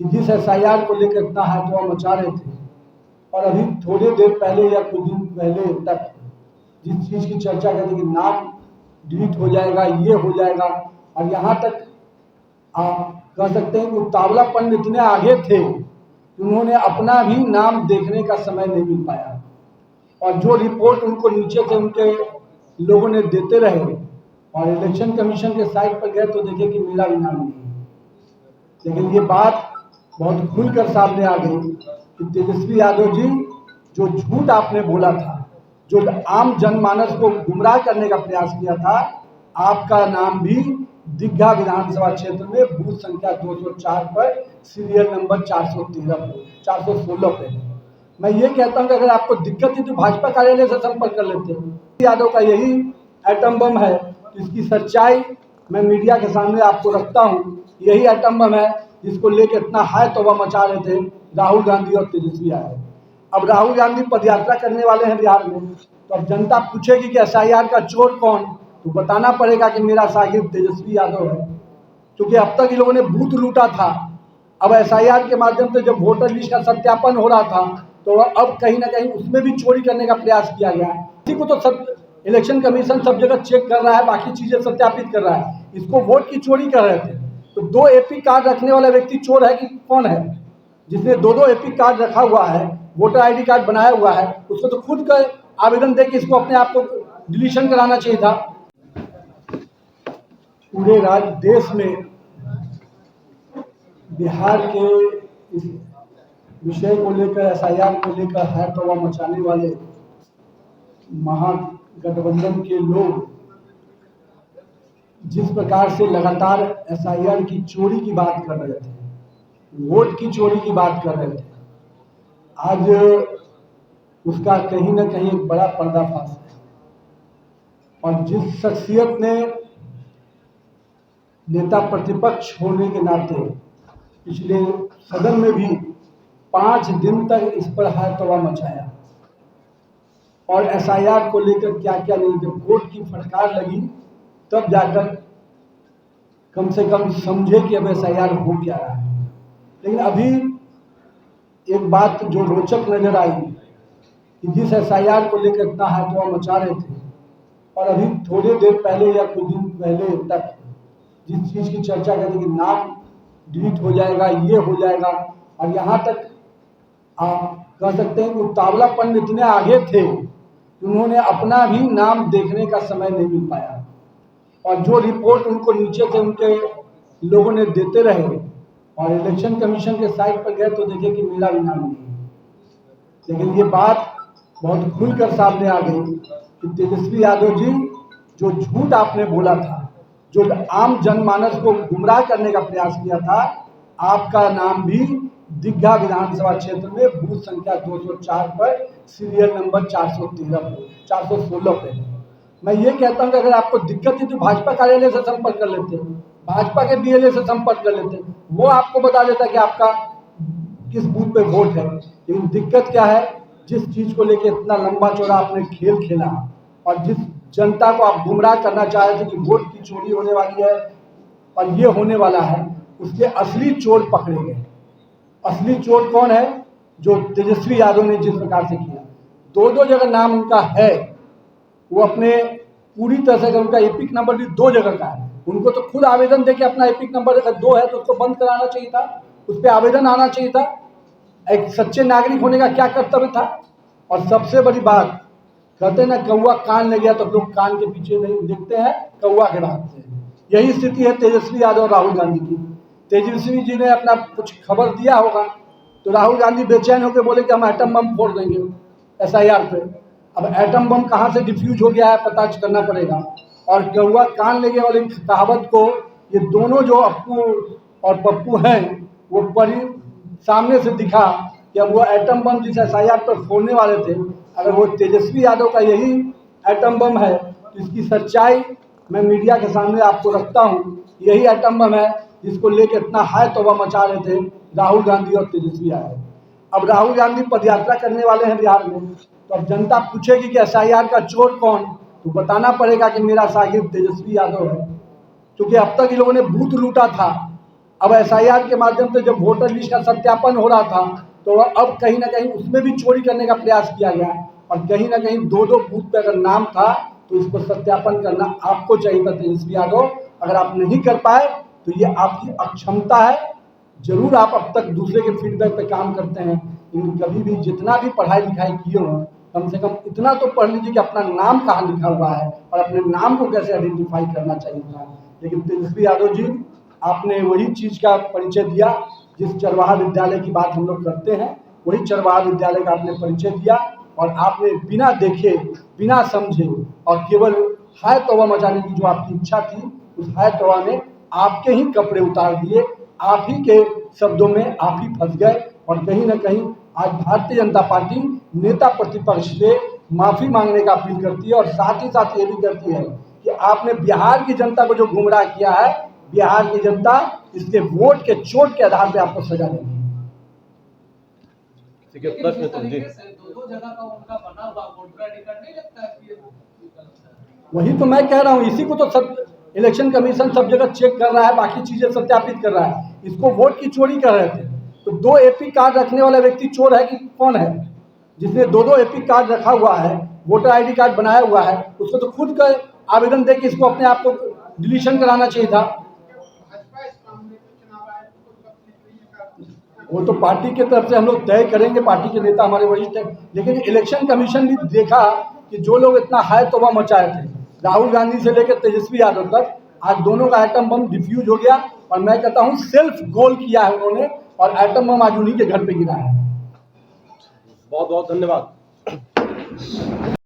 कि जिस एसआईआर को लेकर इतना हंगामा मचा रहे थे और अभी थोड़ी देर पहले या कुछ दिन पहले तक जिस चीज़ की चर्चा करते कि नाम डिलीट हो जाएगा, ये हो जाएगा, और यहाँ तक आप कह सकते हैं कि उतावलापन में इतने आगे थे कि उन्होंने अपना भी नाम देखने का समय नहीं मिल पाया, और जो रिपोर्ट उनको नीचे से उनके लोगों ने देते रहे, और इलेक्शन कमीशन के साइट पर गए तो देखे कि मेरा भी नाम नहीं है। लेकिन ये बात बहुत खुलकर सामने आ गई कि तेजस्वी यादव जी, जो झूठ आपने बोला था, जो आम जनमानस को गुमराह करने का प्रयास किया था, आपका नाम भी दीघा विधानसभा क्षेत्र में बूथ संख्या 204 पर सीरियल नंबर 416 पे। मैं ये कहता हूँ कि अगर आपको दिक्कत थी तो भाजपा कार्यालय से संपर्क कर लेते हैं। यादव का यही एटम बम है, इसकी सच्चाई मैं मीडिया के सामने आपको रखता हूँ। यही एटम बम है जिसको लेकर इतना हाय तौबा मचा रहे थे राहुल गांधी और तेजस्वी यादव। अब राहुल गांधी पदयात्रा करने वाले हैं बिहार में, तो अब जनता पूछेगी कि एसआईआर का चोर कौन, तो बताना पड़ेगा कि मेरा साहिब तेजस्वी यादव है, क्योंकि अब तक इन लोगों ने बूथ लूटा था। अब एसआईआर के माध्यम से जब वोटर लिस्ट का सत्यापन हो रहा था, तो अब कहीं ना कहीं उसमें भी चोरी करने का प्रयास किया गया। इसी को तो सब इलेक्शन कमीशन सब जगह चेक कर रहा है, बाकी चीजें सत्यापित कर रहा है। इसको वोट की चोरी कर रहे थे, तो 2 एपी कार्ड रखने वाला व्यक्ति चोर है कि कौन है? जिसने 2 एपी कार्ड रखा हुआ है, वोटर आईडी कार्ड बनाया हुआ है, उसको तो खुद का आवेदन दे के इसको अपने आप को डिलीशन कराना चाहिए था। पूरे राज्य देश में बिहार के इस विषय को लेकर, एसआईआर को लेकर हंगामा मचाने वाले महागठबंधन के लोग जिस प्रकार से लगातार एसआईआर की चोरी की बात कर रहे थे, वोट की चोरी की बात कर रहे थे, आज उसका कहीं ना कहीं एक बड़ा पर्दाफाश है। और जिस शख्सियत ने नेता प्रतिपक्ष होने के नाते पिछले सदन में भी 5 दिन तक इस पर हंगामा मचाया, और एसआईआर को लेकर क्या क्या नहीं, जब कोर्ट की फटकार लगी तब जाकर कम से कम समझे कि अब एसआईआर हो क्या रहा है। लेकिन अभी एक बात जो रोचक नजर आई कि जिस एसआईआर को लेकर इतना हंगामा मचा रहे थे और अभी थोड़ी देर पहले या कुछ दिन पहले तक जिस चीज़ की चर्चा करते कि नाम डिलीट हो जाएगा, ये हो जाएगा, और यहाँ तक आप कह सकते हैं कि उतावलापन में इतने आगे थे कि उन्होंने अपना भी नाम देखने का समय नहीं मिल पाया, और जो रिपोर्ट उनको नीचे से उनके लोगों ने देते रहे, और इलेक्शन कमीशन के साइट पर गए तो देखे कि मेरा भी नाम नहीं है। लेकिन ये बात बहुत खुलकर सामने आ गई कि तेजस्वी यादव जी, जो झूठ आपने बोला था, जो आम जनमानस को गुमराह करने का प्रयास किया था, आपका नाम भी दीघा विधानसभा क्षेत्र में बूथ संख्या 204 पर सीरियल नंबर 416 पे। मैं ये कहता हूँ कि अगर आपको दिक्कत थी तो भाजपा कार्यालय से संपर्क कर लेते हैं, भाजपा के बीएलए से संपर्क कर लेते हैं, वो आपको बता देता कि आपका किस बूथ पे वोट है। लेकिन दिक्कत क्या है, जिस चीज को लेकर इतना लंबा चौड़ा आपने खेल खेला और जिस जनता को आप गुमराह करना चाह रहे थे कि वोट की चोरी होने वाली है और ये होने वाला है, उसके असली चोर पकड़े गए। असली चोर कौन है? जो तेजस्वी यादव ने जिस प्रकार से किया, 2 जगह नाम उनका है, वो अपने पूरी तरह से, उनका एपिक नंबर भी 2 जगह का है, उनको तो खुद आवेदन देके अपना एपिक नंबर अगर 2 है तो उसको बंद कराना चाहिए था, उस पर आवेदन आना चाहिए था। एक सच्चे नागरिक होने का क्या कर्तव्य था? और सबसे बड़ी बात, कहते हैं ना कौवा कान ले गया तो लोग कान के पीछे नहीं देखते हैं, कौवा के भागते हैं। यही स्थिति है तेजस्वी यादव और राहुल गांधी की। तेजस्वी जी ने अपना कुछ खबर दिया होगा तो राहुल गांधी बेचैन होकर बोले कि हम एटम बम फोड़ देंगे एसआईआर पे। अब एटम बम कहाँ से डिफ्यूज हो गया है पता करना पड़ेगा। और कौवा कान ले गया वाली कहावत को ये दोनों जो अप्पू और पप्पू हैं, वो बड़ी सामने से दिखा कि अब वो एटम बम जिस एसआईआर पर फोड़ने वाले थे, अगर वो तेजस्वी यादव का यही एटम बम है, तो इसकी सच्चाई मैं मीडिया के सामने आपको रखता हूँ। यही एटम बम है जिसको लेकर इतना हाय तौबा मचा रहे थे राहुल गांधी और तेजस्वी यादव। अब राहुल गांधी पदयात्रा करने वाले हैं बिहार में, तो अब जनता पूछेगी कि एसआईआर का चोर कौन, तो बताना पड़ेगा कि मेरा साहिब तेजस्वी यादव है, क्योंकि अब तक इन लोगों ने बूथ लूटा था। अब एसआईआर के माध्यम से जब वोटर लिस्ट का सत्यापन हो रहा था तो अब कहीं ना कहीं उसमें भी चोरी करने का प्रयास किया गया, और कहीं ना कहीं 2-2 बूथ पे अगर नाम था तो इसको सत्यापन करना आपको चाहिए था तेजस्वी यादव। अगर आप नहीं कर पाए तो ये आपकी अक्षमता है। जरूर आप अब तक दूसरे के फीडबैक पे काम करते हैं, लेकिन कभी भी जितना भी पढ़ाई लिखाई किए हो कम से कम इतना तो पढ़ लीजिए कि अपना नाम कहाँ लिखा हुआ है और अपने नाम को कैसे आइडेंटिफाई करना चाहिए था। लेकिन तेजस्वी यादव जी, आपने वही चीज़ का परिचय दिया जिस चरवाहा विद्यालय की बात हम लोग करते हैं, वही चरवाहा विद्यालय का आपने परिचय दिया, और आपने बिना देखे बिना समझे और केवल हाय तौबा मचाने की जो आपकी इच्छा थी, उस हाय तौबा में आपके ही कपड़े उतार दिए, आप ही के शब्दों में आप ही फंस गए। और कहीं ना कहीं आज भारतीय जनता पार्टी नेता प्रतिपक्ष से माफ़ी मांगने का अपील करती है, और साथ ही साथ ये भी करती है कि आपने बिहार की जनता को जो गुमराह किया है, बिहार की जनता इसके वोट के चोट के आधार पर आपको सजा देगी। वही तो मैं कह रहा हूँ, इसी को तो सब इलेक्शन कमीशन सब जगह चेक कर रहा है, बाकी चीजें सत्यापित कर रहा है। इसको वोट की चोरी कर रहे थे तो 2 एपी कार्ड रखने वाला व्यक्ति चोर है कि कौन है? जिसने 2-2 एपी कार्ड रखा हुआ है, वोटर आईडी कार्ड बनाया हुआ है, उसको तो खुद का आवेदन दे के इसको अपने आप को डिलीशन कराना चाहिए था। वो तो पार्टी की तरफ से हम लोग तय करेंगे, पार्टी के नेता हमारे वरिष्ठ हैं, लेकिन इलेक्शन कमीशन भी देखा कि जो लोग इतना हाय तौबा मचाए थे, राहुल गांधी से लेकर तेजस्वी यादव तक, आज दोनों का एटम बम डिफ्यूज हो गया, और मैं कहता हूं सेल्फ गोल किया है उन्होंने, और एटम बम आज उन्हीं के घर पे गिरा है। बहुत बहुत धन्यवाद।